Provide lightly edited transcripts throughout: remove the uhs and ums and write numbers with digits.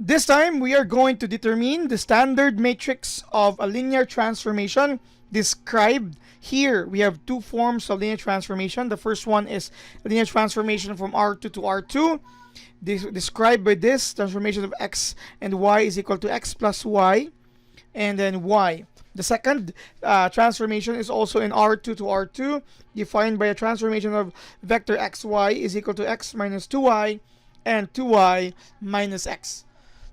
This time, we are going to determine the standard matrix of a linear transformation described here. We have two forms of linear transformation. The first one is linear transformation from R2 to R2, described by this transformation of x and y is equal to x plus y, and then y. The second transformation is also in R2 to R2, defined by a transformation of vector xy is equal to x minus 2y and 2y minus x.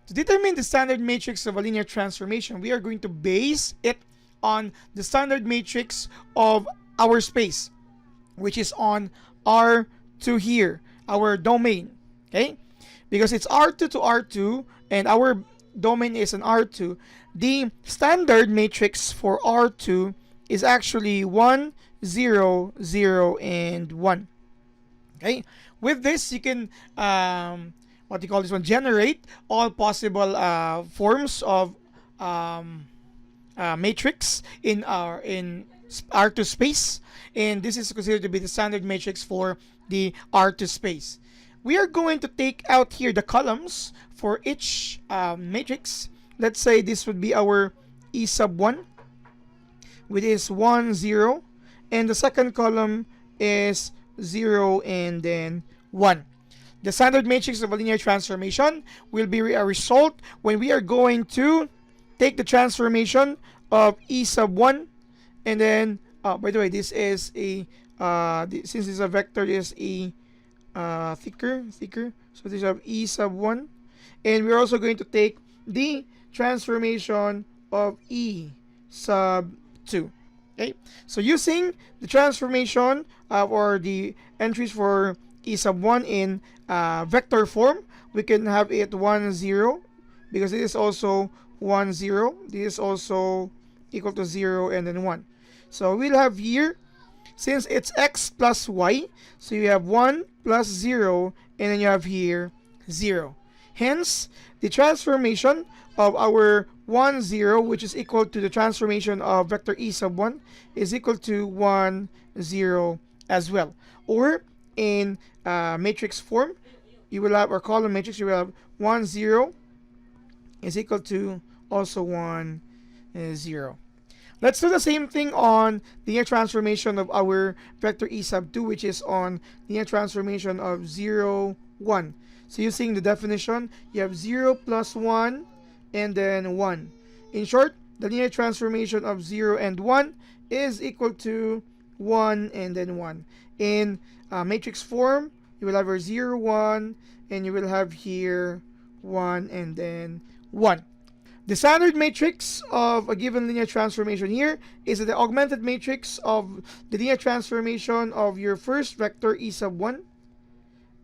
To determine the standard matrix of a linear transformation, we are going to base it on the standard matrix of our space, which is on R2 here, our domain. Okay? Because it's R2 to R2 and our domain is an R2, the standard matrix for R2 is actually 1, 0, 0, and 1. Okay? With this, you can what you call this one, generate all possible forms of matrix in R2 space, and this is considered to be the standard matrix for the R2 space. We are going to take out here the columns for each matrix. Let's say this would be our E sub 1, which is 1, 0, and the second column is 0 and then 1. The standard matrix of a linear transformation will be a result when we are going to take the transformation of E sub 1 and then, by the way, this is a, since it's a vector, this is a thicker. So this is E sub 1. And we're also going to take the transformation of E sub 2. Okay, so using the transformation or the entries for E sub 1 in vector form, we can have it 1, 0, because it is also 1, 0. This is also equal to 0 and then 1. So we'll have here, since it's x plus y, so you have 1 plus 0, and then you have here 0. Hence, the transformation of our 1, 0, which is equal to the transformation of vector E sub 1, is equal to 1, 0 as well. Or in matrix form, you will have, or column matrix, you will have 1, 0 is equal to also 1, 0. Let's do the same thing on linear transformation of our vector E sub 2, which is on linear transformation of 0, 1. So using the definition, you have 0 plus 1 and then 1. In short, the linear transformation of 0 and 1 is equal to 1 and then 1. In matrix form, you will have your 0, 1, and you will have here 1 and then 1. The standard matrix of a given linear transformation here is the augmented matrix of the linear transformation of your first vector E sub 1,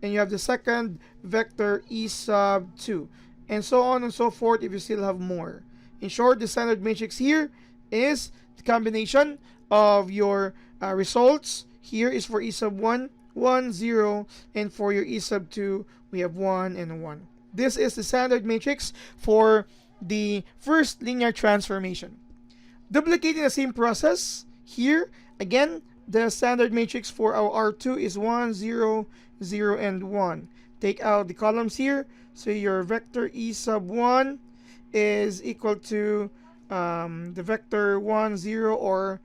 and you have the second vector E sub 2, and so on and so forth if you still have more. In short, the standard matrix here is the combination of your results. Here is for E sub 1, 1, 0, and for your E sub 2, we have 1 and 1. This is the standard matrix for the first linear transformation. Duplicating the same process here, again, the standard matrix for our R2 is 1, 0, 0, and 1. Take out the columns here, so your vector E sub 1 is equal to the vector 1, 0, or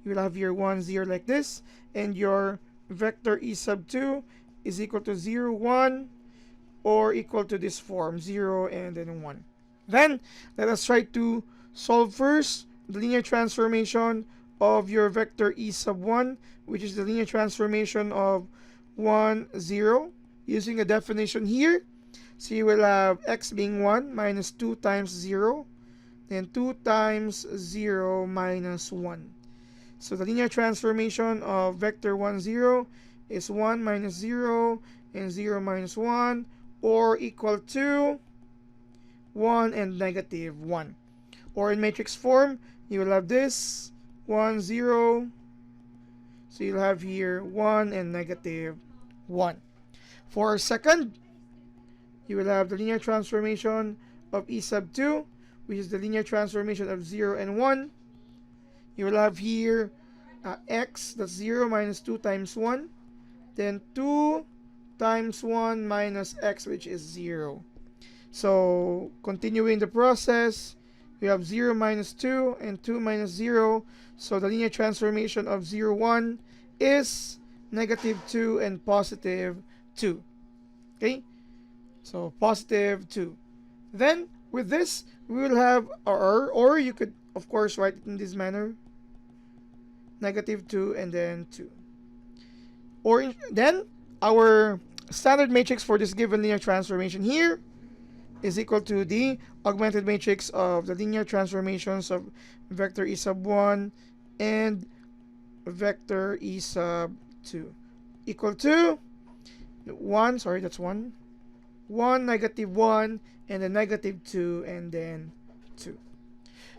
you will have your 1, 0 like this, and your vector E sub 2 is equal to 0, 1, or equal to this form, 0 and then 1. Then, let us try to solve first the linear transformation of your vector E sub 1, which is the linear transformation of 1, 0, using a definition here. So you will have x being 1 minus 2 times 0, then 2 times 0 minus 1. So the linear transformation of vector 1, 0 is 1 minus 0 and 0 minus 1, or equal to 1 and negative 1. Or in matrix form, you will have this 1, 0. So you'll have here 1 and negative 1. For our second, you will have the linear transformation of E sub 2, which is the linear transformation of 0 and 1. You will have here x, that's 0 minus 2 times 1. Then 2 times 1 minus x, which is 0. So continuing the process, we have 0 minus 2 and 2 minus 0. So the linear transformation of 0, 1 is negative 2 and positive 2. Okay? So positive 2. Then with this, we will have or you could of course write it in this manner. Negative 2 and then 2. Then our standard matrix for this given linear transformation here is equal to the augmented matrix of the linear transformations of vector e sub 1 and vector e sub 2 equal to 1, sorry, that's 1, 1, negative 1, and then negative 2, and then 2.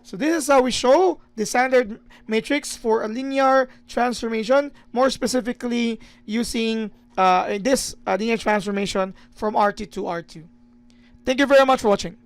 So this is how we show the standard matrix for a linear transformation, more specifically using this linear transformation from R2 to R2. Thank you very much for watching.